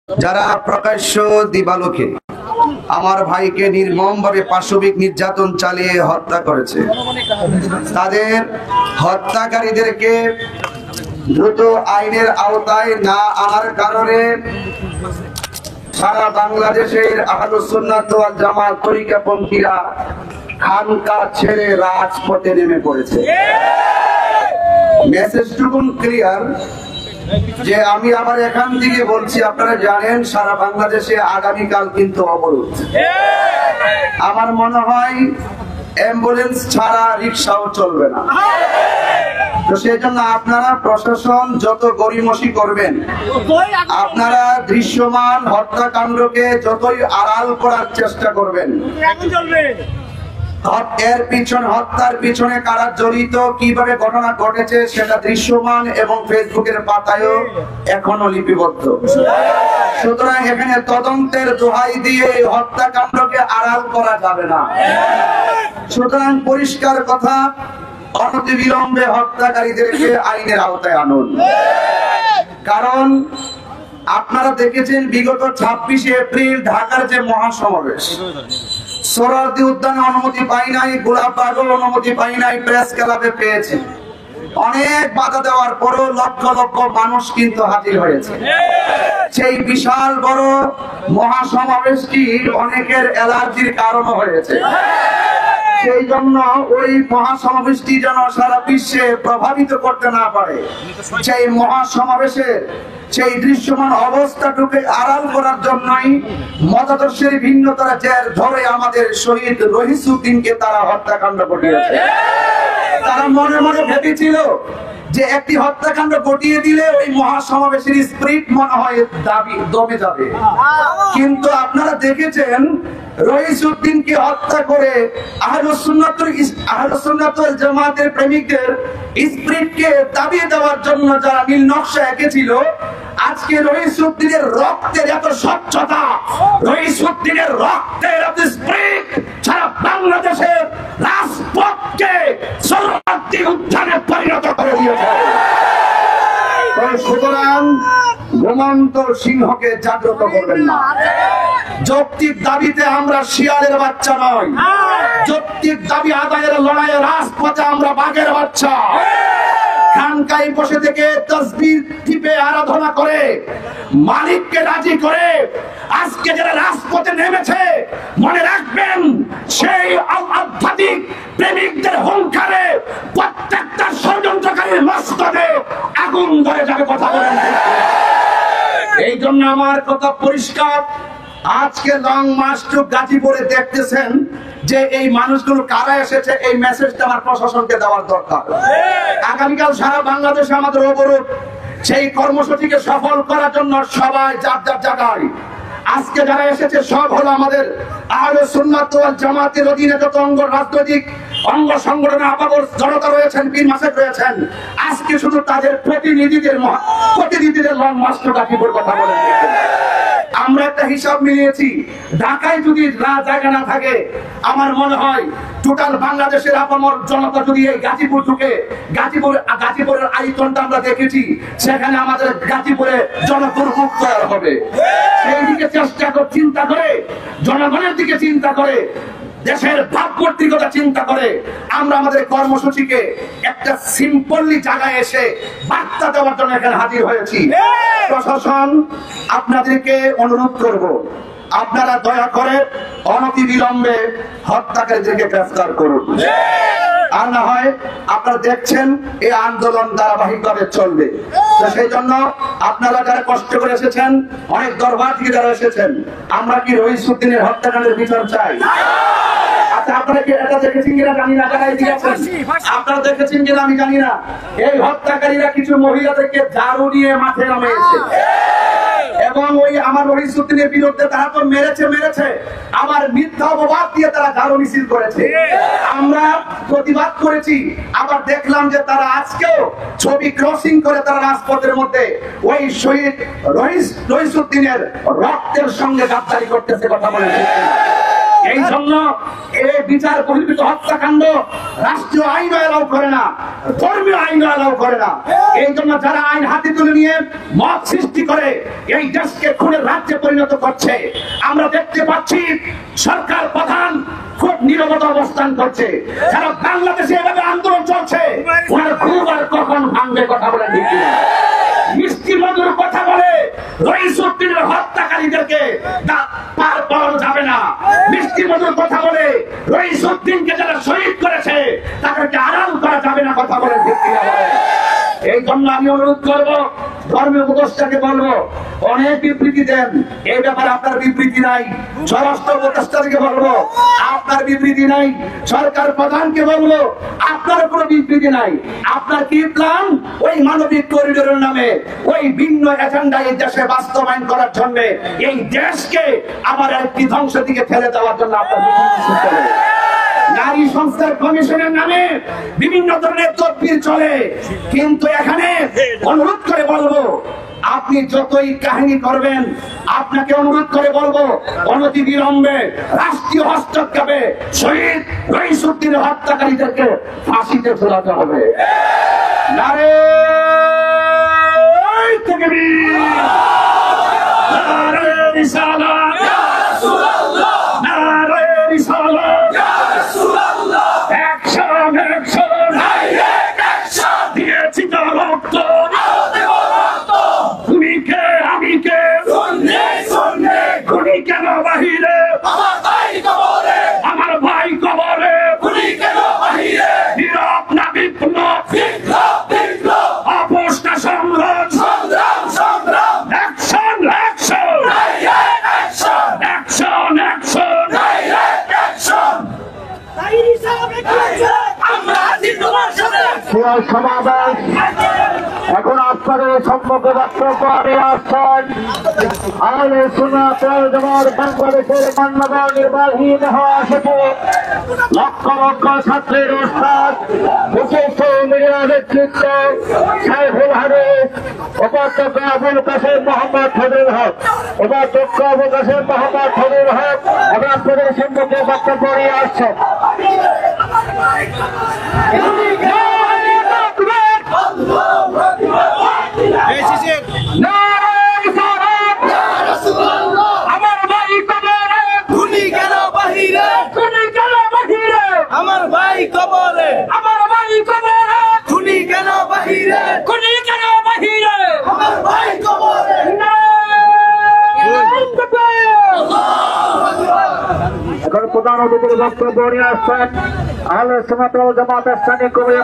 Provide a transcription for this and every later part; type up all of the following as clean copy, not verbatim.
যারা প্রকাশ্য দিবালোকে আমার ভাইকে নির্মমভাবে পাশবিক নির্যাতন চালিয়ে হত্যা করেছে, তাদের হত্যাকারীদেরকে দ্রুত আইনের আওতায় না আনার কারণে সারা বাংলাদেশের আহলুস সুন্নাত ওয়াল জামাত তরিকাপন্থীরা খানকা ছেড়ে রাজপথে নেমে পড়েছে। মেসেজটুকুন ক্লিয়ার যে আমি আবার এখান থেকে বলছি, আপনারা জানেন সারা বাংলাদেশে আগামীকাল কিন্তু অবরোধ। আমার মনে হয় অ্যাম্বুলেন্স ছাড়া রিক্সাও চলবে না। তো সেই জন্য আপনারা প্রশাসন যত গড়িমসি করবেন, আপনারা দৃশ্যমান হত্যাকাণ্ডকে যতই আড়াল করার চেষ্টা করবেন, হত্যার পিছনে কারা জড়িত, কিভাবে ঘটনা ঘটেছে সেটা দৃশ্যমান এবং ফেসবুকের পাতায়ও এখনো লিপিবদ্ধ। সুতরাং এখানে তদন্তের দোহাই দিয়ে হত্যাকাণ্ডকে আড়াল করা যাবে না। সুতরাং পরিষ্কার কথা, অনতিবিলম্বে হত্যাকারীদেরকে আইনের আওতায় আনুন। কারণ আপনারা দেখেছেন বিগত 26শে এপ্রিল ঢাকার যে মহাসমাবেশ, সোহরাওয়ার্দী উদ্যানে অনুমতি পাই নাই, গোলাপবাগেও অনুমতি পাই নাই, প্রেস ক্লাবে পেয়েছে। অনেক বাধা দেওয়ার পরও লক্ষ লক্ষ মানুষ কিন্তু হাজির হয়েছে। সেই বিশাল বড় মহাসমাবেশটি অনেকের অ্যালার্জির কারণও হয়েছে। সেই জন্য ওই মহাসমাবেশটি যেন সারা বিশ্বে প্রভাবিত করতে না পারে, সেই মহাসমাবেশের সেই দৃশ্যমান অবস্থাটুকে আড়াল করার জন্যই মতাদর্শের ভিন্নতার জের ধরে আমাদের শহীদ রহিসউদ্দিনকে তারা হত্যাকাণ্ড ঘটিয়েছে। তারা মনে মনে ভেবেছিল যে একটি হত্যাকাণ্ড ঘটিয়ে দিলে ওই মহাসমাবেশের স্পিরিট মনে হয় দমে যাবে। কিন্তু আপনারা দেখেছেন রহিসউদ্দিনকে হত্যা করে আহলুস সুন্নাত ওয়াল জামাতের প্রেমিকদের স্পিরিটকে দাবিয়ে দেওয়ার জন্য যারা নীল নকশা এঁকেছিল, আজকে রহিসউদ্দিনের রক্তের এত স্বচ্ছতা, রহিসউদ্দিনের রক্তের এত স্পিরিট সারা বাংলাদেশের রাজপথকে সোহরাওয়ার্দী উদ্যানে পরিণত করে দিয়েছে। সুতরাং ঘুমন্ত সিংহকে জাগ্রত করবেন না। যৌক্তিক দাবিতে আমরা শিয়ালের বাচ্চা নয়, যৌক্তিক দাবি আদায়ের লড়াইয়ে রাজপথে আমরা বাঘের বাচ্চা। খানকায় বসে থেকে তাসবিহ টিপে আরাধনা করে মালিককে রাজি করে আজকে যারা রাজপথে নেমেছে, মনে রাখবেন সেই আধ্যাত্মিক প্রেমিকদের হুঙ্কারে প্রত্যেকটা ষড়যন্ত্রকারীর মস্তকে আগুন ধরে যাবে। কথা বলেন। এই জন্য আমার কথা পরিষ্কার, আজকে লং মার্চ টু গাজীপুরে দেখতেছেন যে এই মানুষগুলো কারা এসেছে, এই মেসেজটা আমার প্রশাসনকে দেওয়ার দরকার। আগামীকাল সারা বাংলাদেশে আমাদের অবরোধ, সেই কর্মসূচিকে সফল করার জন্য সবাই যার যার জায়গায়। আজকে যারা এসেছে সব হলো আমাদের আহলুস সুন্নাত ওয়াল জামাতের অধীনে যত অঙ্গ রাজনৈতিক অঙ্গ সংগঠনে আপামর জনতা রয়েছেন, পীর মাসেক রয়েছেন। আজকে শুধু তাদের প্রতিনিধিদের লং মার্চ টু গাজীপুর কথা বলেন। আমরা একটা হিসাব মিলিয়েছি, ঢাকায় যদি জায়গা না থাকে, আমার মনে হয় টোটাল বাংলাদেশের আপামর জনতা যদি এই গাজীপুর ঢুকে, গাজীপুরের আয়তনটা আমরা দেখেছি, সেখানে আমাদের গাজীপুরে জনদুর্ভোগ তৈরি হবে। সেই দিকে চেষ্টা করে, চিন্তা করে, জনগণের দিকে চিন্তা করে, দেশের ভাবমূর্তির কথা চিন্তা করে আমরা আমাদের কর্মসূচিকে একটা সিম্পলি জায়গায় এসে বার্তা দেওয়ার জন্য এখানে হাজির হয়েছি। প্রশাসন, আপনাদেরকে অনুরোধ করব, আপনারা দয়া করে অনতিবিলম্বে হত্যাকারীদেরকে গ্রেফতার করুন। আর না হয় আপনারা দেখছেন এই আন্দোলন ধারাবাহিকভাবে চলবে। সেই জন্য আপনারা যারা কষ্ট করে এসেছেন, অনেক দরবার থেকে যারা এসেছেন, আমরা কি রহিসউদ্দিনের হত্যাকাণ্ডের বিচার চাই? আপনারা কি এটা দেখেছেন কিনা জানি না, আপনারা দেখেছেন কিনা আমি জানি না, এই হত্যাকারীরা কিছু মহিলাদেরকে ঝাড়ু নিয়ে মাঠে নামিয়েছে এবং ওই আমার রহিসউদ্দিনের বিরুদ্ধে তারা তো মেরেছে, আবার মিথ্যা অপবাদ দিয়ে তারা ঝাড়ু মিছিল করেছে। আমরা প্রতিবাদ করেছি, আবার দেখলাম যে তারা আজকেও ছবি ক্রসিং করে তারা রাজপথের মধ্যে ওই শহীদ রহিসউদ্দিনের রক্তের সঙ্গে গাদ্দারি করতেছে। কথা বলে এই জন্য এই বিচার বহির্ভূত হত্যাকাণ্ড রাষ্ট্রীয় আইন এলাও করে না, ধর্মীয় আইন এলাও করে না। এই জন্য যারা আইন হাতে তুলে নিয়ে মত সৃষ্টি করে এই দেশকে খুনের রাজ্যে পরিণত করছে, আমরা দেখতে পাচ্ছি সরকার প্রধান খুব নীরবতা অবস্থান করছে। সারা বাংলাদেশে এভাবে আন্দোলন চলছে, ওনার খুব আর কখন ভাঙবে কথা বলে ঠিক না। মিষ্টি মধুর কথা বলে রইসুদ্দিনের হত্যাকারীদেরকে পার পাওয়া যাবে না। মিষ্টি মধুর কথা বলে রইসুদ্দিনকে যারা শহীদ করেছে তাদেরকে আড়াল করা যাবে না কথা বলে ঠিক না। এই জন্য আমি অনুরোধ করবো ধর্মীয় উপদেষ্টাকে বলবো অনেক বিবৃতি দেন, এই ব্যাপারে আপনার বিবৃতি নাই। স্বরাষ্ট্র উপদেষ্টাকে বলবো আপনার বিবৃতি নাই। সরকার প্রধানকে বলবো আপনার কোনো বিবৃতি নাই। আপনার কি প্ল্যান ওই মানবিক করিডোরের নামে ওই ভিন্ন এজেন্ডা এই দেশে বাস্তবায়ন করার জন্য এই দেশকে আবার একটি ধ্বংসের দিকে ঠেলে দেওয়ার জন্য আপনার নারী সংস্কার কমিশনের নামে বিভিন্ন ধরনের তদবির চলে, কিন্তু এখানে অনুরোধ করে বলবো আপনি যতই কাহিনী করবেন, আপনাকে অনুরোধ করে বলবো অনতি বিলম্বে রাষ্ট্রীয় হস্তক্ষেপে শহীদ রইসুদ্দিনের হত্যাকারীদেরকে ফাঁসিতে ঝোলাতে হবে। নারে তাকবীর, নারে রিসালাত, ইয়া রাসূলুল্লাহ, নারে রিসালাত, ইয়া রাসূলুল্লাহ। অ্যাকশন অ্যাকশন, ডাইরেক্ট অ্যাকশন, দিয়েছি তো রক্ত, আরো দেব রক্ত। তুমি কে আমি কে, শুনলে শুনলে, খুনি কেন বাহিরে, আমার ভাই কবরে, আমার ভাই কবরে, খুনি কেন বাহিরে। নীরব না বিপ্লব, বিপ্লব বিপ্লব, আপোষ না সংগ্রাম, সংগ্রাম সংগ্রাম। Action action, direct action, action action, direct action. আমরা আছি তোমার সাথে। সমাবেশ এখন আপনাদের সম্মুখে বক্তব্য নিয়ে আসছেন আহলে সুন্নাত ওয়াল জামাত বাংলাদেশের মাননীয় নির্বাহী মহাসচিব, লক্ষ লক্ষ ছাত্রের উস্তাদ, বিশিষ্ট মিডিয়া নেতৃত্ব সাইফুল হাদিস, উপাধ্যক্ষ আবুল কাসেম মোহাম্মদ ফজলুল হক, উপাধ্যক্ষ আবুল কাসেম মোহাম্মদ ফজলুল হক এবং আপনাদের সম্মুখে বক্তব্য নিয়ে আসছেন। আমার ভাই কবরে, খুনি কেন বাহিরে, খুনি কেন বাহিরে, আমার ভাই কবরে, আমার ভাই কবরে, খুনি কেন বাহিরে, খুনি কেন বাহিরে, আমার ভাই কবরে। এখন প্রধান অতিথির বক্তব্য নিয়ে আসছেন আহলে সুন্নাত ওয়াল জামাত স্থানীয় কমিটির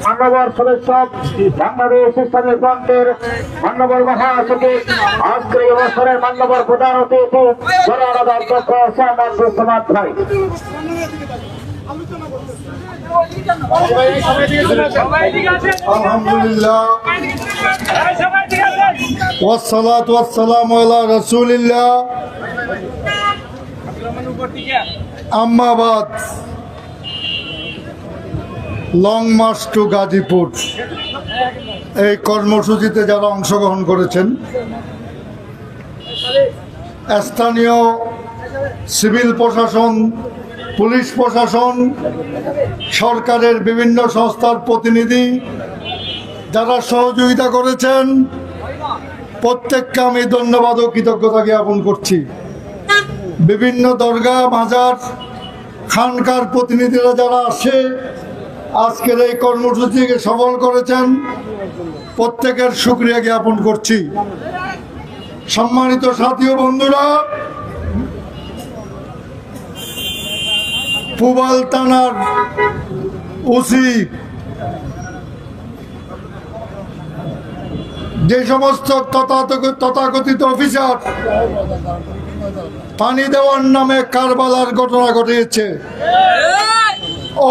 মাননীয় সদস্য বাংলাদেশ ইসলামী ফ্রন্টের মাননীয় মহাসচিব, আজকের এই অবসরের মাননীয় প্রধান অতিথি জনরদ অধ্যক্ষ সামাদ সুসমাদ ভাই। আলহামদুলিল্লাহ ওয়াসসালাতু ওয়াসসালামু আলা রাসূলিল্লাহ আম্মা বাদ। লং মার্চ টু গাজীপুর এই কর্মসূচিতে যারা অংশগ্রহণ করেছেন, স্থানীয় সিভিল প্রশাসন, পুলিশ প্রশাসন, সরকারের বিভিন্ন সংস্থার প্রতিনিধি যারা সহযোগিতা করেছেন, প্রত্যেককে আমি ধন্যবাদ ও কৃতজ্ঞতা জ্ঞাপন করছি। বিভিন্ন দরগা, মাজার, খানকার প্রতিনিধিরা যারা আসে আজকের এই কর্মসূচিকে সফল করেছেন, প্রত্যেকের শুকরিয়া জ্ঞাপন করছি। সম্মানিত সাথী ও বন্ধুরা, পুবাল থানার ওসি যে সমস্ত তথাকথিত অফিসার পানি দেওয়ার নামে কারবালার ঘটনা ঘটিয়েছে,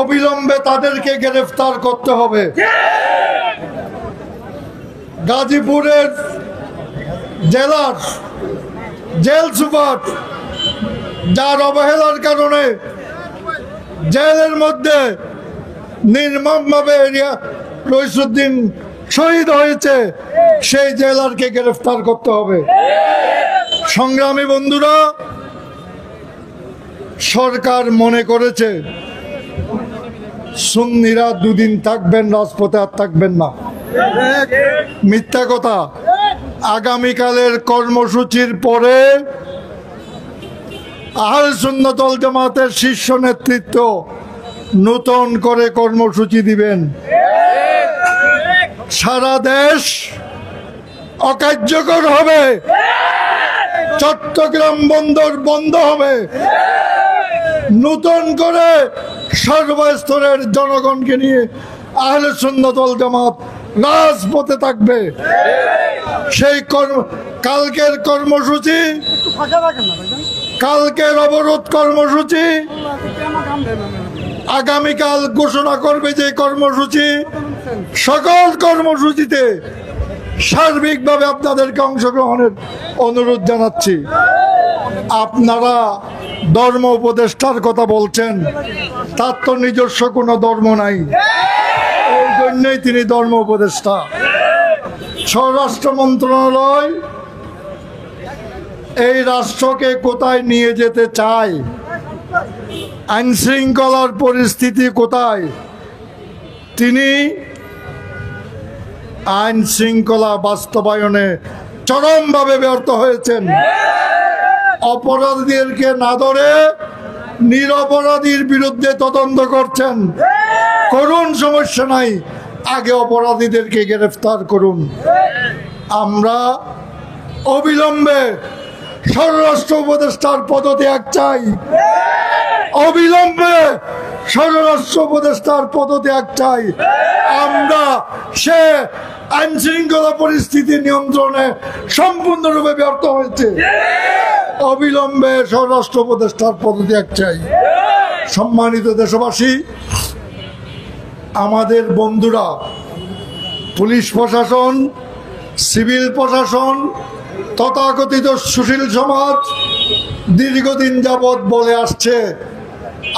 অবিলম্বে তাদেরকে গ্রেফতার করতে হবে। গাজীপুরের জেলার জেল সুপার যার অবহেলার কারণে জেলের মধ্যে নির্মমভাবে রইসুদ্দিন শহীদ হয়েছে, সেই জেলারকে গ্রেফতার করতে হবে। সংগ্রামী বন্ধুরা, সরকার মনে করেছে সুন্নিরা দুদিন থাকবেন রাজপথে, আর থাকবেন না। মিথ্যা কথা। আগামীকালের কর্মসূচির পরে আহলে সুন্নাত ওয়াল জামাতের শীর্ষ নেতৃত্ব নতুন করে কর্মসূচি দিবেন। সারা দেশ অকার্যকর হবে, চট্টগ্রাম বন্দর বন্ধ হবে, নতুন করে সর্বস্তরের জনগণকে নিয়ে আহলে সুন্নাত ওয়াল জামাত রাজপথে থাকবে। সেই কালকের কর্মসূচি, কালকের অবরোধ কর্মসূচি, আগামীকাল ঘোষণা করবে যে কর্মসূচি, সকল কর্মসূচিতে সার্বিকভাবে আপনাদেরকে অংশগ্রহণের অনুরোধ জানাচ্ছি। আপনারা ধর্ম উপদেষ্টার কথা বলছেন, তার তো নিজস্ব কোনো ধর্ম নাই, এই জন্যই তিনি ধর্ম উপদেষ্টা। স্বরাষ্ট্র মন্ত্রণালয় এই রাষ্ট্রকে কোথায় নিয়ে যেতে চায়, আইন শৃঙ্খলার পরিস্থিতি কোথায়, তিনি আইন শৃঙ্খলা বাস্তবায়নে চরমভাবে ব্যর্থ হয়েছেন। অপরাধীদেরকে না ধরে নিরপরাধীর বিরুদ্ধে তদন্ত করছেন। করুন, সমস্যা নাই, আগে অপরাধীদেরকে গ্রেফতার করুন। আমরা অবিলম্বে স্বরাষ্ট্র উপদেষ্টার পদত্যাগ চাই, অবিলম্বে স্বরাষ্ট্র উপদেষ্টার পদত্যাগ চাই। আমরা সে আইন শৃঙ্খলা পরিস্থিতি নিয়ন্ত্রণে সম্পূর্ণরূপে ব্যর্থ হয়েছে। অবিলম্বে স্বরাষ্ট্র উপদেষ্টার পদত্যাগ চাই। সম্মানিত দেশবাসী, আমাদের বন্ধুরা পুলিশ প্রশাসন, সিভিল প্রশাসন, তথাকথিত সুশীল সমাজ দীর্ঘদিন যাবৎ বলে আসছে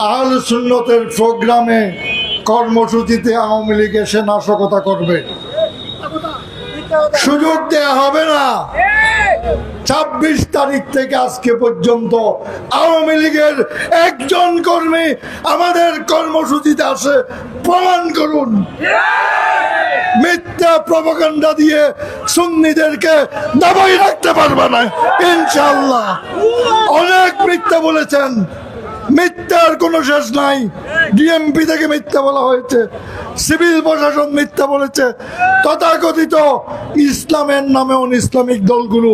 আহলে সুন্নতের প্রোগ্রামে, কর্মসূচিতে আওয়ামী লীগ এসে নাশকতা করবে। সুযোগ দেয়া হবে না। 26 তারিখ থেকে আজকে পর্যন্ত আওয়ামী লীগের একজন কর্মী আমাদের কর্মসূচিতে আসে, প্রমাণ করুন। মিথ্যা প্রপাগান্ডা দিয়ে সুন্নিদেরকে দাবাই রাখতে পারবে না ইনশাআল্লাহ। অনেক মিথ্যা বলেছেন, মিথ্যার কোনো শেষ নাই। ডিএমপি থেকে মিথ্যা বলা হয়েছে, সিভিল প্রশাসন মিথ্যা বলেছে, তথাকথিত ইসলামের নামে ইসলামিক দলগুলো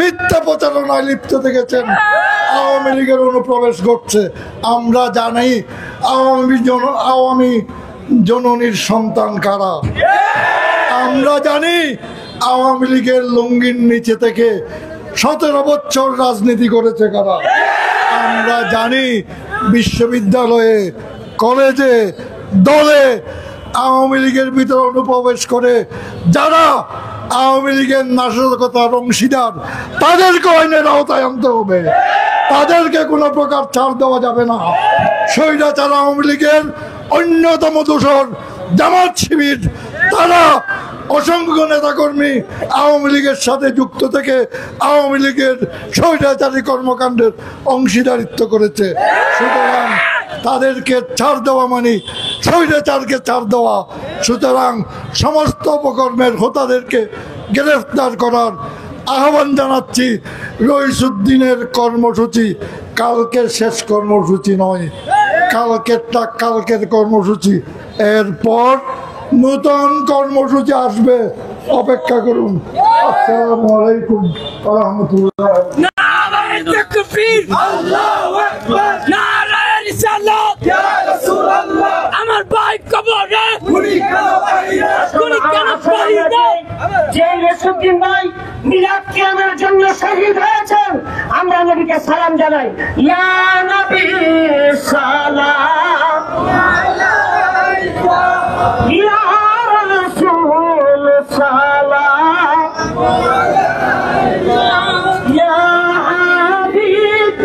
মিথ্যা প্রচারণায় লিপ্ত থেকেছেন। আওয়ামী লীগের অনুপ্রবেশ ঘটছে। আমরা জানি আওয়ামী জননীর সন্তান কারা। আমরা জানি আওয়ামী লীগের লুঙ্গির নিচে থেকে 17 বছর রাজনীতি করেছে কারা। আমরা জানি বিশ্ববিদ্যালয়ে, কলেজে, দলে আওয়ামী লীগের ভিতরে অনুপ্রবেশ করে যারা আওয়ামী লীগের নাশকতার অংশীদার, তাদেরকে আইনের আওতায় আনতে হবে। তাদেরকে কোনো প্রকার ছাড় দেওয়া যাবে না। স্বৈরাচার আওয়ামী লীগের অন্যতম দোসর জামাত শিবির, তারা অসংখ্য নেতাকর্মী আওয়ামী লীগের সাথে যুক্ত থেকে আওয়ামী লীগের স্বৈরাচারী কর্মকাণ্ডের অংশীদারিত্ব করেছে। সুতরাং তাদেরকে ছাড় দেওয়া মানে স্বৈরাচারকে ছাড় দেওয়া। সুতরাং সমস্ত অপকর্মের হোতাদেরকে গ্রেফতার করার আহ্বান জানাচ্ছি। রইসুদ্দিনের কর্মসূচি কালকের শেষ কর্মসূচি নয়, কালকেরটা কালকের কর্মসূচি। এরপর নতুন কর্মসূচি আসবে, অপেক্ষা করুন। আসসালামু আলাইকুম ওয়া রাহমাতুল্লাহ। নারায়ে তাকবীর, আল্লাহু আকবার, নারায়ে রিসালাত, ইয়া রাসূলুল্লাহ। আমার ভাই কবরে, গুলি কেন বাহিরে, গুলি কেন বাহিরে। যে রইসুদ্দিন ভাই মিলাদ কিয়ামের জন্য শহীদ হয়েছেন, আমরা নবীকে সালাম জানাই। ইয়া নবী সালাম আলাইকা, ইয়া রাসূল সালাম আলাইকা, ইয়া হাবিব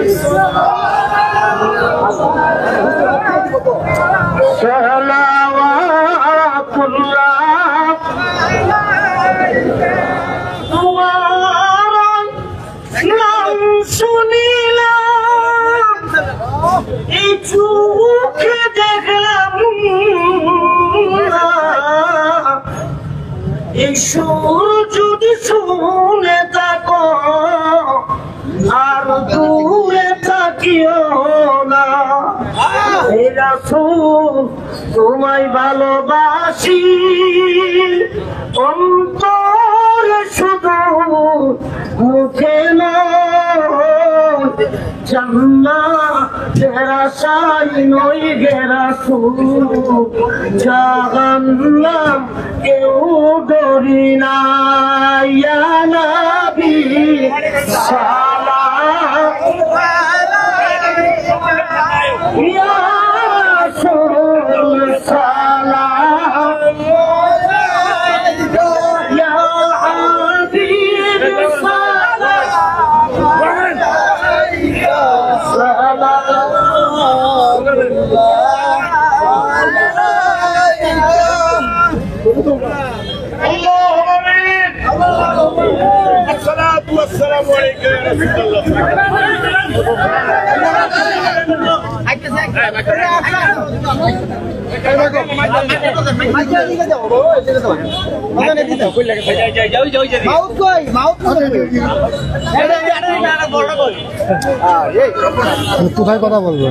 সালাওয়াতুল্লাহ তোমার নাম শুনিলাম চোখে দেখলাম এই সুর যদি শুনে থাকো আর দূরে থাকিও না। হে রাসূল তোমায় ভালোবাসি অন্তরে শুধু মুখে নয়, জান্নাতের আশায় নই গে রাসূল, জাহান্নাম কেউ ডরি না। ইয়া নবী সালাম ইয়া রাসূল সালাম ইয়া হাবিব الصلاة والسلام عليك يا رسول الله. কোথায় কথা বলবো?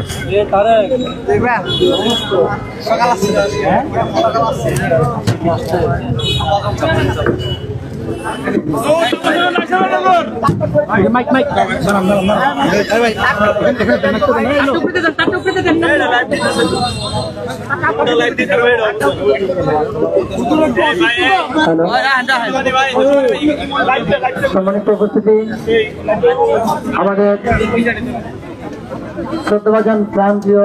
সম্মানিত উপস্থিতি, আমাদের শ্রদ্ধাভাজন প্রান্তীয়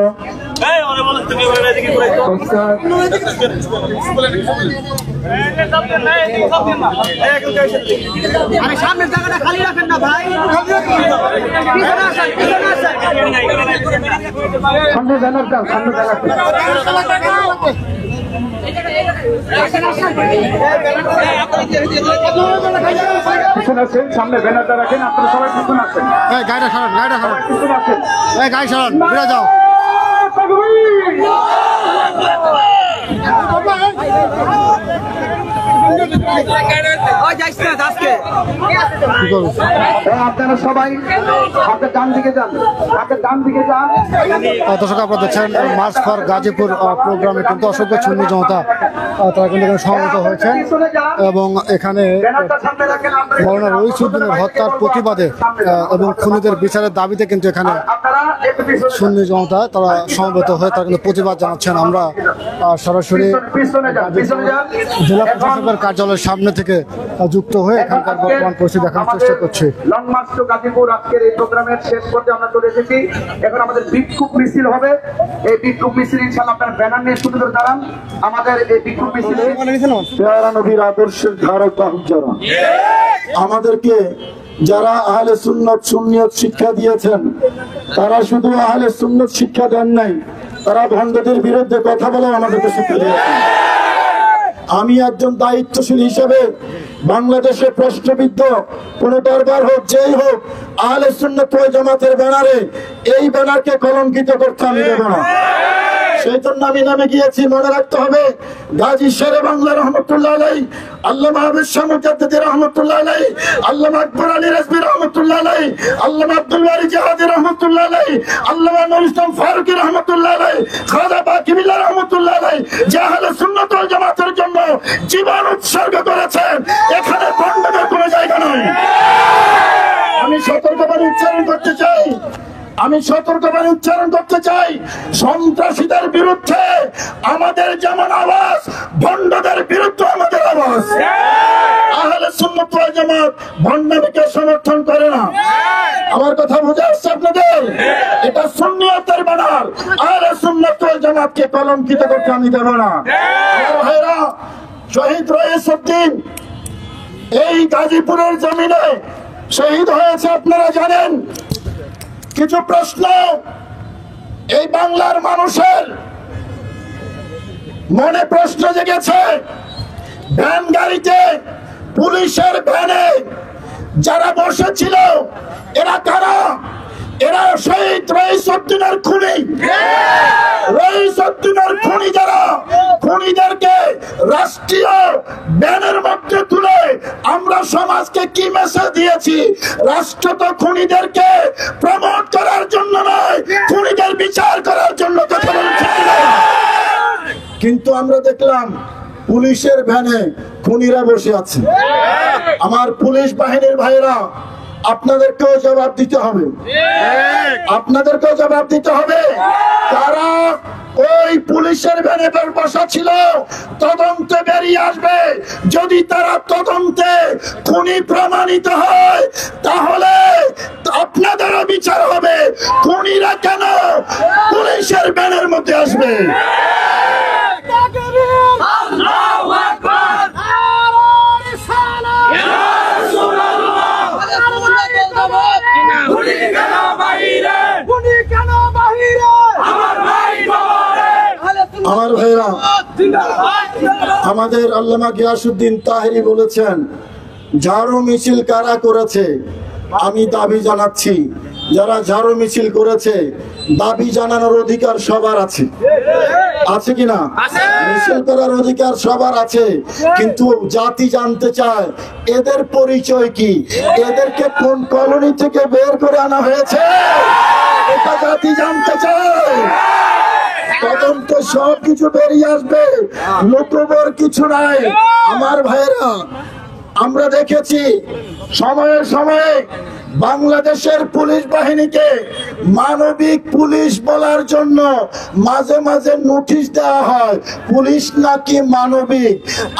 সামনের জায়গাটা খালি রাখেন না ভাই, সামনে ব্যানার দাও, সামনে ব্যানার পিছনে আছেন, সামনে ব্যানারটা রাখেন, আপনারা সবাই পিছনে আছেন। গাড়িটা সরান, গাড়িটা সরান, পিছনে আছেন। গাড়ি সরান, বেড়ে যাও। আপনারা সবাই হাতের ডান দিকে যান, হাতের ডান দিকে যান। দর্শক, আপনারা দেখছেন মার্চ ফর গাজীপুর প্রোগ্রামে কিন্তু অসংখ্য সুন্নি জনতা তারা কিন্তু এখানে সমবেত হয়েছেন এবং এখানে মৌলানা রইসুদ্দিনের হত্যার প্রতিবাদে এবং খুনিদের বিচারের দাবিতে কিন্তু এখানে সুন্নি জনতা তারা সমবেত হয়ে তারা কিন্তু প্রতিবাদ জানাচ্ছেন। আমরা সরাসরি জেলা প্রশাসকের কার্যালয়ের সামনে থেকে যুক্ত হয়ে এখানকার বর্তমান পরিস্থিতি দেখার চেষ্টা করছি। লং মার্চ টু গাজীপুর আজকের এই প্রোগ্রামের শেষ পর্যায়ে আমরা চলে এসেছি। এখন আমাদের বিক্ষোভ মিছিল হবে। এই বিক্ষোভ মিছিল ইনশাআল্লাহ আপনারা ব্যানার নিয়ে সুন্দর দাঁড়ান। আমাদের এই বিক্ষোভ মিছিল পেয়ারা নবীর আদর্শের ধারক বাহক যারা, আমাদেরকে যারা আহলে সুন্নত সুন্নিয়ত শিক্ষা দিয়েছেন, তারা শুধু আহলে সুন্নত শিক্ষা দেন নাই, তারা ভণ্ডদের বিরুদ্ধে কথা বলে আমাদেরকে শিক্ষা দিয়েছেন। আমি একজন দায়িত্বশীল হিসেবে বাংলাদেশে প্রশ্নবিদ্ধ কোন দরবার হোক, যেই হোক, আহলে সুন্নাত ওয়াল জামাতের ব্যানারে এই ব্যানারকে কলঙ্কিত করতে আমি দেব না। সেই জন্য আমি নামে গিয়েছি। মনে রাখতে হবে, গাজী শেরে বাংলা রহমতুল্লাহ আলাইহি, আল্লামা আবু শাহ মুজাদ্দিদ রহমতুল্লাহ আলাইহি, আল্লামা আকবর আলী রাজভী রহমতুল্লাহ আলাইহি, আল্লামা আব্দুল বারী জিহাদি রহমতুল্লাহ আলাইহি, আল্লামা নূর ইসলাম ফারুকী রহমতুল্লাহ আলাইহি, খাজা বাকি বিল্লাহ রহমতুল্লাহ আলাইহি, যে আহলে সুন্নাত ওয়াল জামাতের জন্য জীবন উৎসর্গ করেছেন, এখানে বন্ধনের কোনো জায়গা নয়। আমি সতর্কবাণী উচ্চারণ করতে চাই, সন্ত্রাসীদের বিরুদ্ধে আমাদের যেমন আওয়াজ, ভণ্ডদের বিরুদ্ধে আমাদের আওয়াজ। আহলে সুন্নাত ওয়াল জামাত ভণ্ডকে সমর্থন করে না। আমার কথা বুঝে আসছে আপনাদের? এটা সুন্নিয়তের ব্যানার। আহলে সুন্নাত ওয়াল জামাতকে কলঙ্কিত করতে আমি দেব না। ভাইরা, শহীদ রইসুদ্দিন এই গাজীপুরের জমিনে শহীদ হয়েছে, আপনারা জানেন। কিছু প্রশ্ন এই বাংলার মানুষের মনে প্রশ্ন জেগেছে। ভ্যান গাড়িতে, পুলিশের ভ্যানে যারা বসেছিল, এরা কারা? এরা শহীদ রইসউদ্দিনের খুনি, রইসউদ্দিনের খুনি যারা, খুনিদেরকে রাষ্ট্রীয় ব্যানের মধ্যে তুলে আমরা সমাজকে কি মেসেজ দিয়েছি? রাষ্ট্র তো খুনিদেরকে প্রমোট করার জন্য নয়, খুনিদের বিচার করার জন্য। কথা বলুন ঠিক কিনা? কিন্তু আমরা দেখলাম পুলিশের ভ্যানে খুনিরা বসে আছে। আমার পুলিশ বাহিনীর ভাইরা, আপনাদেরকেও জবাব দিতে হবে, আপনাদেরকেও জবাব দিতে হবে। তারা ওই পুলিশের ভ্যানে বসা ছিল, তদন্তে বেরিয়ে আসবে। যদি তারা তদন্তে খুনি প্রমাণিত হয় তাহলে আপনাদেরও বিচার হবে। খুনিরা কেন পুলিশের ভ্যানের মধ্যে আসবে? আল্লাহু আকবার, খুনি কেন বাহিরে, খুনি কেন বাহিরে, আমার ভাই কবরে। আমার ভাইরা, আমাদের আল্লামা গিয়াসউদ্দিন তাহেরি বলেছেন, ঝাড়ু মিছিল কারা করেছে? আমি দাবি জানাচ্ছি, যারা ঝাড়ু মিছিল করেছে দাবি জানানোর অধিকার সবার আছে, আছে কিনা? মিছিল করার অধিকার সবার আছে, কিন্তু জাতি জানতে চায় এদের পরিচয় কি, এদেরকে কোন কলোনি থেকে বের করে আনা হয়েছে, এটা জাতি জানতে চায়। তদন্ত সব কিছু বেরিয়ে আসবে, লুকোবার কিছু নাই। আমার ভাইরা, আমরা দেখেছি সময়ে সময়ে বাংলাদেশের পুলিশ বাহিনীকে মানবিক পুলিশ বলার জন্য মাঝে মাঝে নোটিশ দেওয়া হয়, পুলিশ নাকি মানবিক।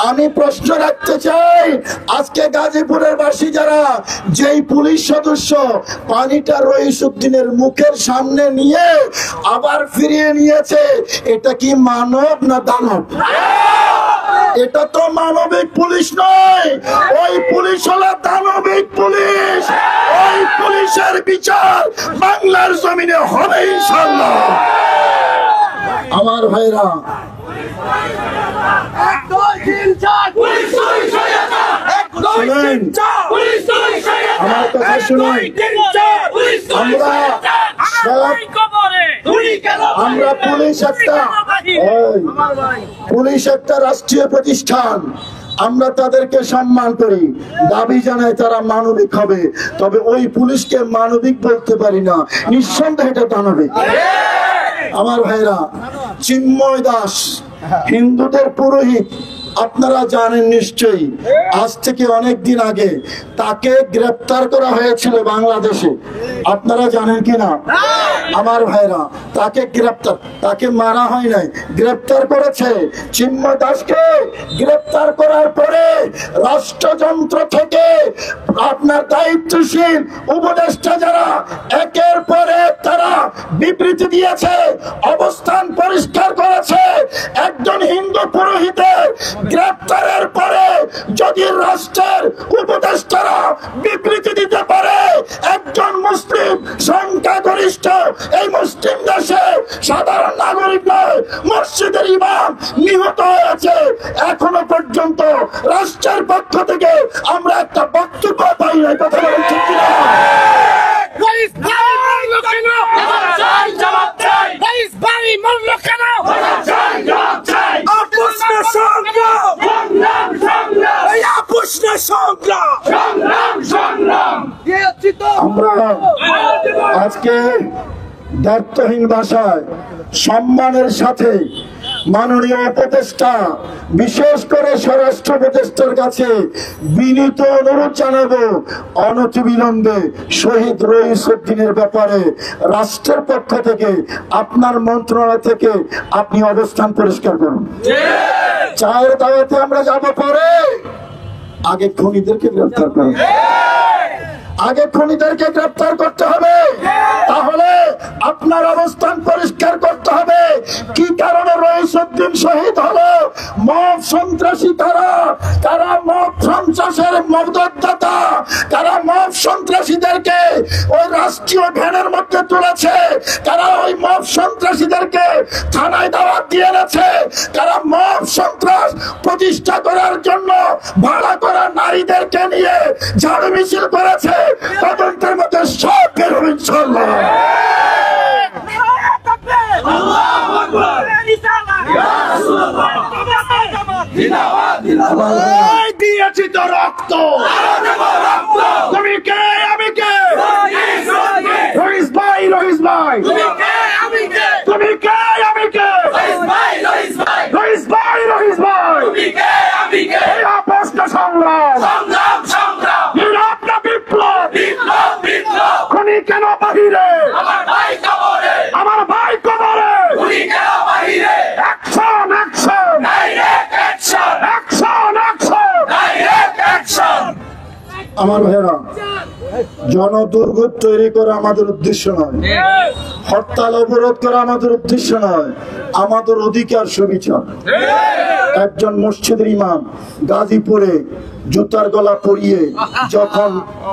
আমি প্রশ্ন রাখতে চাই, আজকে গাজীপুরের বাসী যারা, যেই পুলিশ সদস্য পানিটা রইসউদ্দিনের মুখের সামনে নিয়ে আবার ফিরিয়ে নিয়েছে, এটা কি মানব না দানব? এটা তো মানবিক পুলিশ নয়, ওই পুলিশ হলো দানবিক পুলিশ। ওই পুলিশের বিচার বাংলার জমিনে হবে ইনশাআল্লাহ। আমার ভাইরা, আমার কথা শুনুন। আমরা পুলিশ একটা রাষ্ট্রীয় প্রতিষ্ঠান, আমরা তাদেরকে সম্মান করি, দাবি জানাই তারা মানবিক হবে, তবে ওই পুলিশকে মানবিক বলতে পারি না, নিঃসন্দেহে এটা দানবিক। আমার ভাইরা, চিন্ময় দাস হিন্দুদের পুরোহিত, আপনারা জানেন নিশ্চয়ই, আজ থেকে অনেক দিন আগে তাকে গ্রেপ্তার করা হয়েছিল বাংলাদেশে, আপনারা জানেন কিনা? আমার ভাইরা, তাকে মারা হয় নাই, গ্রেপ্তার করেছে। চিন্ময় দাসকে গ্রেপ্তার করার পরে রাষ্ট্রযন্ত্র থেকে আপনার দায়িত্বশীল উপদেষ্টা যারা একের পর এক তারা বিবৃতি দিয়েছে, অবস্থান পরিষ্কার করেছে। একজন হিন্দু পুরোহিতের গ্রেপ্তারের পরে যদি রাষ্ট্রের উপদেষ্টারা বিবৃতি দিতে পারে, একজন মুসলিম সংখ্যাগরিষ্ঠ এই মুসলিম দেশে সাধারণ নাগরিক নয়, মসজিদের ইমাম নিহত হয়েছে, এখনো পর্যন্ত রাষ্ট্রের পক্ষ থেকে আমরা একটা বক্তব্য পাই না। কথা বলেন ঠিক কিনা? আমরা আজকে দায়িত্বহীন ভাষায় সম্মানের সাথে মাননীয় উপদেষ্টা, বিশেষ করে স্বরাষ্ট্র উপদেষ্টার কাছে বিনীত অনুরোধ জানাবো, অনতিবিলম্বে শহীদ রইসউদ্দিনের ব্যাপারে রাষ্ট্রের পক্ষ থেকে, আপনার মন্ত্রণালয় থেকে আপনি অবস্থান পরিষ্কার করুন। চায়ের দাওয়াতে আমরা যাব পরে, আগে খুনিদেরকে গ্রেফতার করুন, আগে খুনিদেরকে গ্রেফতার করতে হবে, তাহলে আপনার অবস্থান পরিষ্কার করতে হবে। কি কারণে রইসউদ্দিন শহীদ হলো? মব সন্ত্রাসী কারা মব সন্ত্রাসের মদতদাতা, কারা মব সন্ত্রাসীদেরকে ওই রাষ্ট্রীয় ভ্যানের মধ্যে তুলেছে, কারা ওই মব সন্ত্রাসীদেরকে থানায় দাওয়াত দিয়ে এনেছে, কারা মব সন্ত্রাস প্রতিষ্ঠা করার জন্য ভাড়া করা নারীদেরকে নিয়ে ঝাড়ু মিছিল করেছে, তদন্তের মধ্যে সব বের হবে ইনশাআল্লাহ। এই দিয়েছি তো রক্ত, তুমি কে আমি কে? রহিস ভাই, রহিস ভাই, তুমি কে আমি কে? রহিস ভাই, রহিস ভাই, এই অপষ্ট সংগ্রাম, নীরব না বিপ্লব, খুনি কেন বাহিরে? আমার ভাই কবরে, অ্যাকশন, অ্যাকশন, অ্যাকশন, অ্যাকশন। আমার ভাইরা, জনদুর্ভোগ তৈরি করা আমাদের উদ্দেশ্য নয়, হরতাল অবরোধ করা আমাদের উদ্দেশ্য নয়, আমাদের অধিকার সুবিচার। একজন মসজিদের ইমাম গাজীপুরে জুতার গলা পরিয়ে যখন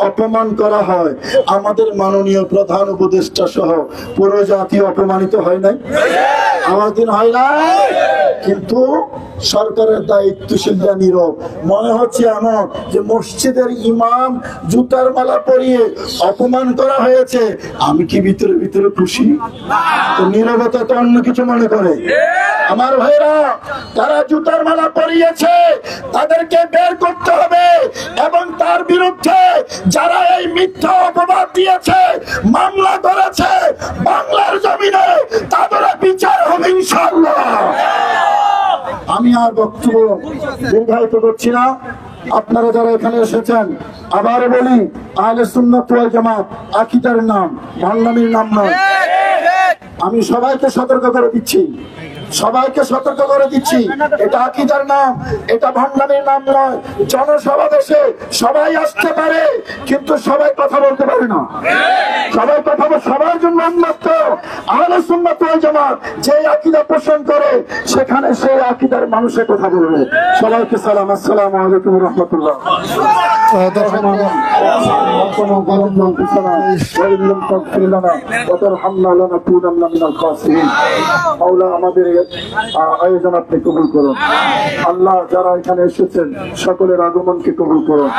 অপমান করা হয়, আমাদের মাননীয় প্রধান উপদেষ্টা সহ পুরো জাতি অপমানিত হয় নাই? আমাদের হয় না? কিন্তু সরকারের দায়িত্বশীলরা নীরব। মনে হচ্ছে এমন যে মসজিদের ইমাম জুতার মালা পরিয়ে অপমান করা হয়েছে, আমি কি ভিতরে ভিতরে খুশি? তো নীরবতা তো অন্য কিছু মনে করে। আমার ভাইরা, তারা জুতার মালা পরিয়েছে, তাদেরকে বের করতে হবে এবং তার বিরুদ্ধে যারা এই মিথ্যা অপবাদ দিয়েছে, মামলা করেছে, বাংলার জমিনে তাদের বিচার হবে ইনশাআল্লাহ। আমি আর বক্তব্য দীর্ঘায়িত করছি না। আপনারা যারা এখানে এসেছেন, আবার বলি, আহলে সুন্নাত ওয়াল জামাত আকীদার নাম, ভান্ডামির নাম নয়। আমি সবাইকে সতর্ক করে দিচ্ছি, এটা আকীদার নাম, এটা ভান্ডামির নাম নয়। জনসমাবেশে সবাই আসতে পারে, কিন্তু সবাই কথা বলতে পারে না। সবার জন্য উন্মুক্ত। আহলে সুন্নাত ওয়াল জামাত যে আকীদা পোষণ করে, সেখানে সেই আকীদার মানুষের কথা বলবে। সবাইকে সালাম, আসসালামু আলাইকুম ওয়া রাহমাতুল্লাহ। আমাদের আয়োজন আপনি কবুল করুন। আল্লাহ, যারা এখানে এসেছেন সকলের আগমনকে কবুল করুন।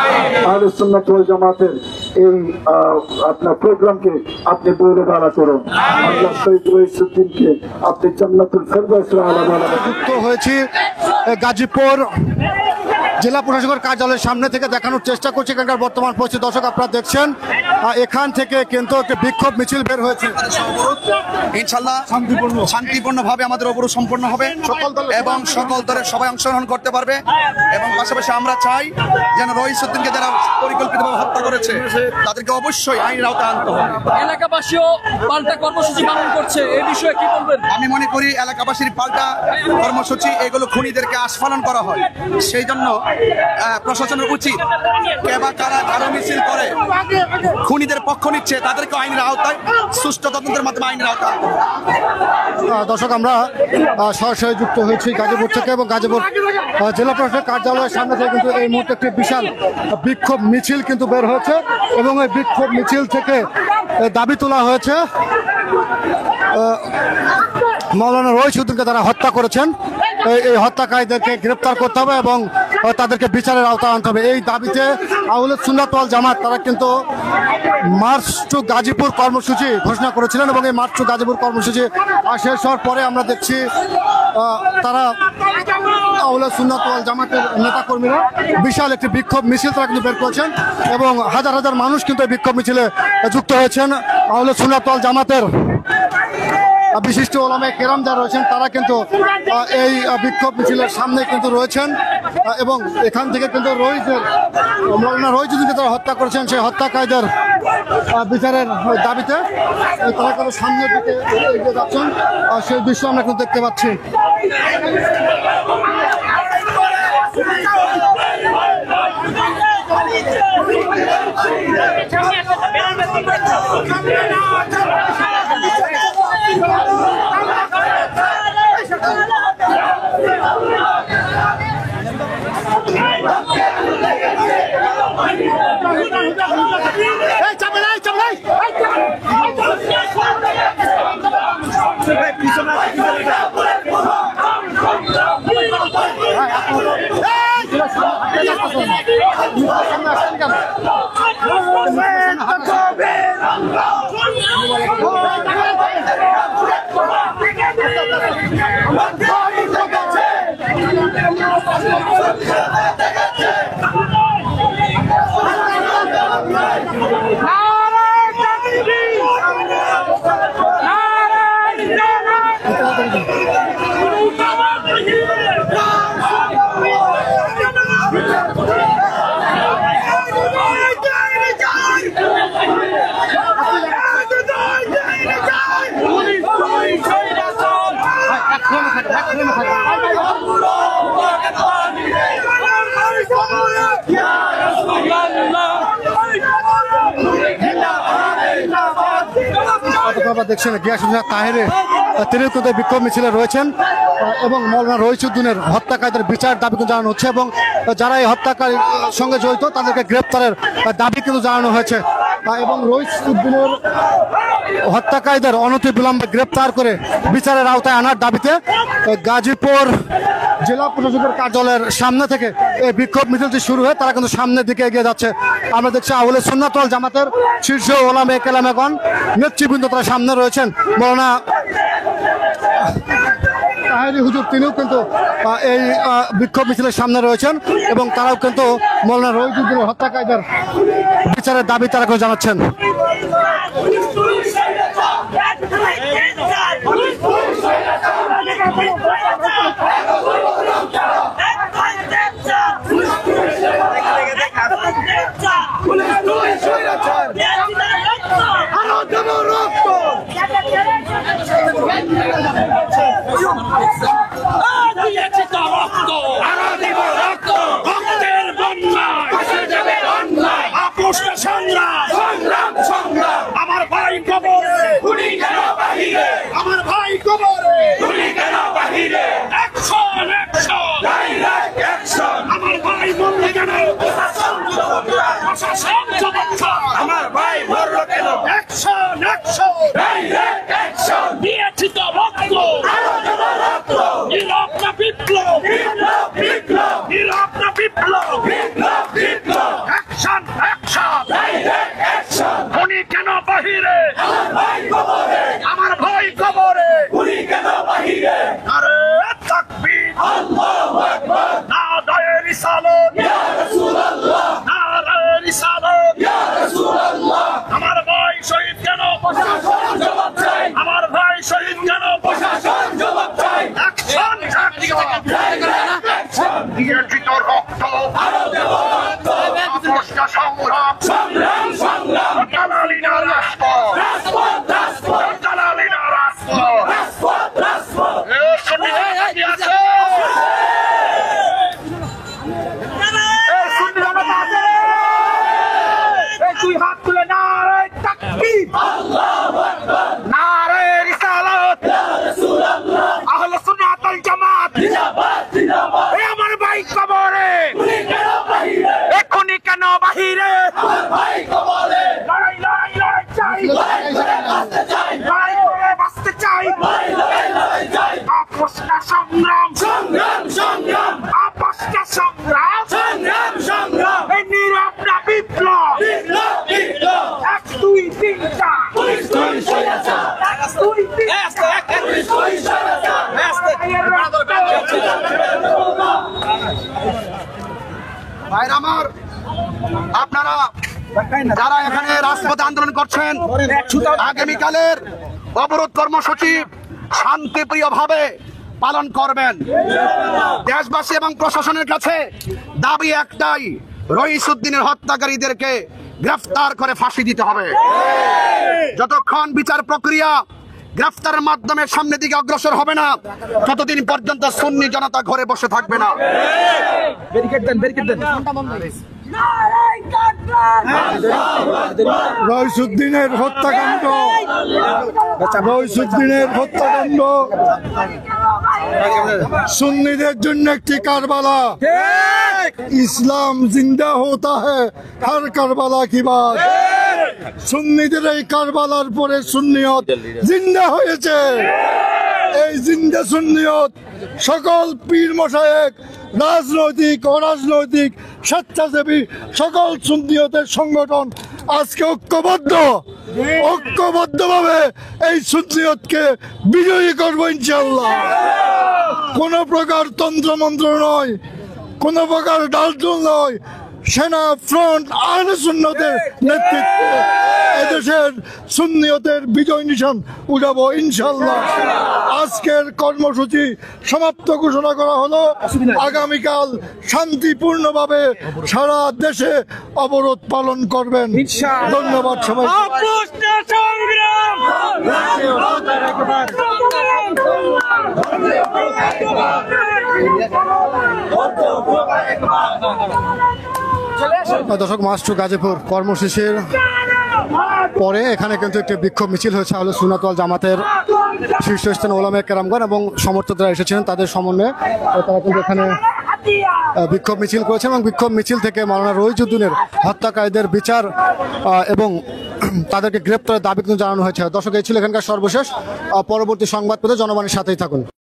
আহলে সুন্নাত ওয়াল জামাতের এই আপনার প্রোগ্রামকে আপনি বলে দাঁড়া করুন। আল্লাহ শহীদ রহিসউদ্দিনকে আপনি জান্নাতুল ফেরদাউসের আলা যুক্ত হয়েছি গাজীপুর জেলা প্রশাসকের কার্যালয়ের সামনে থেকে দেখানোর চেষ্টা করছি এখানকার বর্তমান পরিস্থিতি। দর্শক, আপনারা দেখছেন এখান থেকে কিন্তু একটা বিক্ষোভ মিছিল বের হয়েছে। ইনশাআল্লাহ শান্তিপূর্ণভাবে আমাদের অবরোধ সম্পন্ন হবে এবং সকল দলের সবাই অংশগ্রহণ করতে পারবে। এবং পাশাপাশি আমরা চাই যেন রহিসউদ্দিনকে যারা পরিকল্পিতভাবে হত্যা করেছে তাদেরকে অবশ্যই আইনের আওতায় আনতে হবে। এলাকাবাসীও পাল্টা কর্মসূচি পালন করছে, এই বিষয়ে কি বলবেন? আমি মনে করি এলাকাবাসীর পাল্টা কর্মসূচি, এগুলো খুনিদেরকে আস্ফালন করা হয়। সেই জন্য প্রশাসনের উচিত কে বা কারা কারো মিছিল করে খুনিদের পক্ষ নিচ্ছে, তাদেরকে আইনের আওতায় সুষ্ঠু তদন্তের মাধ্যমে আইনের আওতায়। দর্শক, আমরা সরাসরি যুক্ত হয়েছি গাজীপুর থেকে এবং গাজীপুর জেলা প্রশাসক কার্যালয়ের সামনে থেকে কিন্তু এই মুহূর্তে একটি বিশাল বিক্ষোভ মিছিল কিন্তু বের হয়েছে এবং এই বিক্ষোভ মিছিল থেকে দাবি তোলা হয়েছে মাওলানা রহিসউদ্দিনকে তারা হত্যা করেছেন, এই হত্যাকারীদেরকে গ্রেপ্তার করতে হবে এবং তাদেরকে বিচারের আওতায় আনতে হবে। এই দাবিতে আহলে সুন্নাত ওয়াল জামাত তারা কিন্তু মার্চ টু গাজীপুর কর্মসূচি ঘোষণা করেছিলেন এবং এই মার্চ টু গাজীপুর কর্মসূচি শেষ হওয়ার পরে আমরা দেখছি তারা আহলে সুন্নাত ওয়াল জামাতের নেতাকর্মীরা বিশাল একটি বিক্ষোভ মিছিল তারা কিন্তু বের করেছেন এবং হাজার হাজার মানুষ কিন্তু এই বিক্ষোভ মিছিলে যুক্ত হয়েছেন। আহলে সুন্নাত ওয়াল জামাতের বিশিষ্ট ওলামায়ে কেরাম যারা রয়েছেন তারা কিন্তু এই বিক্ষোভ মিছিলের সামনে কিন্তু রয়েছেন এবং এখান থেকে কিন্তু মাওলানা রহিসউদ্দিনকে তারা হত্যা করেছেন সেই হত্যাকারীদের বিচারের দাবিতে তারা কিন্তু সামনের দিকে এগিয়ে যাচ্ছেন, সেই দৃশ্য আমরা কিন্তু দেখতে পাচ্ছি। দেখছেন গিয়াসুদ্দিন তাহেরে তিনি কিন্তু বিক্ষোভ মিছিলে রয়েছেন এবং মৌলানা রইসুদ্দিনের হত্যাকারীদের বিচার দাবি কিন্তু জানানো হচ্ছে এবং যারা এই হত্যাকারীর সঙ্গে জড়িত তাদেরকে গ্রেপ্তারের দাবি কিন্তু জানানো হয়েছে এবং রইসুদ্দিনের হত্যাকারীদের অনতিবিলম্বে গ্রেপ্তার করে বিচারের আওতায় আনার দাবিতে গাজীপুর জেলা প্রশাসকের কার্যালয়ের সামনে থেকে এই বিক্ষোভ মিছিলটি শুরু হয়ে তারা কিন্তু সামনের দিকে এগিয়ে যাচ্ছে। আমরা দেখছি আউলে সুন্নাত ওয়াল জামাতের শীর্ষ ওলামে কেরামেগণ নেতৃবৃন্দ তারা সামনে রয়েছেন। মৌলানা তাহেরি হুজুর তিনিও কিন্তু এই বিক্ষোভ মিছিলের সামনে রয়েছেন এবং তারাও কিন্তু মৌলানা রইসুদ্দিনের হত্যাকারীদের বিচারের দাবি তারা করে জানাচ্ছেন। আমার ভাই কবরে গুলি কেন বাহিরে, আমার ভাই কবরে গুলি কেন বাহিরে, অ্যাকশন অ্যাকশন ডাইরেক্ট অ্যাকশন, আমার ভাই মরলো কেন প্রশাসন জবাব, আমার ভাই মরলো কেন অ্যাকশন অ্যাকশন ডাইরেক্ট অ্যাকশন, দিয়েছি তো রক্ত আরো দেব রক্ত, নীরব না বিপ্লব বিপ্লব বিপ্লব, নীরব না বিপ্লব বিপ্লব বিপ্লব, অ্যাকশন অ্যাকশন ডাইরেক্ট অ্যাকশন, গুলি কেন বাহিরে, আমার ভাই কবরে, আমার ভাই কবরে গুলি কেন বাহিরে, আরে তাকবীর আল্লাহু আকবার, নাদায়ে রিসালাত ইয়া রাসূলুল্লাহ, নাদায়ে রিসালাত ইয়া রাসূলুল্লাহ, আমার ভাই শহীদ কেন প্রশাসন জবাব চাই, আমার ভাই শহীদ কেন প্রশাসন জবাব চাই, অ্যাকশন অ্যাকশন, দিয়েছি তো রক্ত আরো দেব রক্ত, আপোষটা সংগ্রাম সংগ্রাম সংগ্রাম, দালালি না রাজপথ রাজপথ রাজপথ, দালালি না রাজপথ রাজপথ রাজপথ, দুই হাত তুলে নারে তাকবীর আল্লাহু আকবার, নারে রিসালাত ইয়া রাসূলুল্লাহ, আহলে সুন্নাত ওয়াল জামাত জিন্দাবাদ জিন্দাবাদ, আমার ভাই কবরে গুলি কেন বাহিরে, এখনি কেন বাহিরে, আমার ভাই কবরে লড়াই লড়াই লড়াই চাই, লড়াই করে বাঁচতে চাই, লড়াই করে বাঁচতে চাই, লড়াই লড়াই লড়াই চাই, আপোষটা সংগ্রাম সংগ্রাম সংগ্রাম, আপোষটা সংগ্রাম সংগ্রাম সংগ্রাম, এই নীরব না বিপ্লব বিপ্লব বিপ্লব, এক দুই তিনটা পুলিশ দুই সৈরাচার, এক দুই তিনটা পুলিশ দুই সৈরাচার, ভাইরা আমার, আপনারা যারা এখানে রাজপথে আন্দোলন করছেন আগামীকালের অবরোধ কর্মসূচি শান্তিপ্রিয় ভাবে পালন করবেন। দেশবাসী এবং প্রশাসনের কাছে দাবি একটাই, রইসুদ্দিনের হত্যাকারীদেরকে গ্রেফতার করে ফাঁসি দিতে হবে। যতক্ষণ বিচার প্রক্রিয়া গ্রেফতারের মাধ্যমে সামনের দিকে অগ্রসর হবে না ততদিন পর্যন্ত সুন্নি জনতা ঘরে বসে থাকবে না। রইসুদ্দিনের হত্যাকাণ্ড, রইসুদ্দিনের হত্যাকাণ্ড সুন্নিদের জন্য একটি কারবালা। ইসলাম জিন্দা হতা হ্যায় হর কারবালা কি বাত। সুন্নিদের এই কারবালার পরে সুন্নিয়ত জিন্দা হয়েছে। এই জিন্দা সুন্নিয়ত সকল পীর মশায়েক, রাজনৈতিক অরাজনৈতিক স্বেচ্ছাসেবী সকল সুন্নিয়তের সংগঠন আজকে ঐক্যবদ্ধভাবে এই সুন্নিয়তকে বিজয়ী করবো ইনশাআল্লাহ। কোন প্রকার তন্ত্রমন্ত্র নয়, কোনো প্রকার ডালচুল নয়, সেনা ফ্রন্ট আহলে সুন্নতের নেতৃত্বে এদেশের সুন্নিয়তের বিজয় নিশান উঠাবো ইনশাল্লাহ। আজকের কর্মসূচি সমাপ্ত ঘোষণা করা হলো। আগামীকাল শান্তিপূর্ণভাবে সারা দেশে অবরোধ পালন করবেন। ধন্যবাদ সবাই। দর্শক, মার্চ টু গাজীপুর কর্মসূচির পরে এখানে কিন্তু একটি বিক্ষোভ মিছিল হয়েছে আহলে সুন্নাত ওয়াল জামাতের শীর্ষস্থানীয় ওলামায়ে কেরামগণ এবং সমর্থকরা এসেছিলেন, তাদের সমন্বয়ে তারা কিন্তু এখানে বিক্ষোভ মিছিল করেছেন এবং বিক্ষোভ মিছিল থেকে মাওলানা রহিজউদ্দিনের হত্যাকারীদের বিচার এবং তাদেরকে গ্রেপ্তারের দাবি কিন্তু জানানো হয়েছে। দর্শক, এই ছিল এখানকার সর্বশেষ। পরবর্তী সংবাদ পেতে জনগণের সাথেই থাকুন।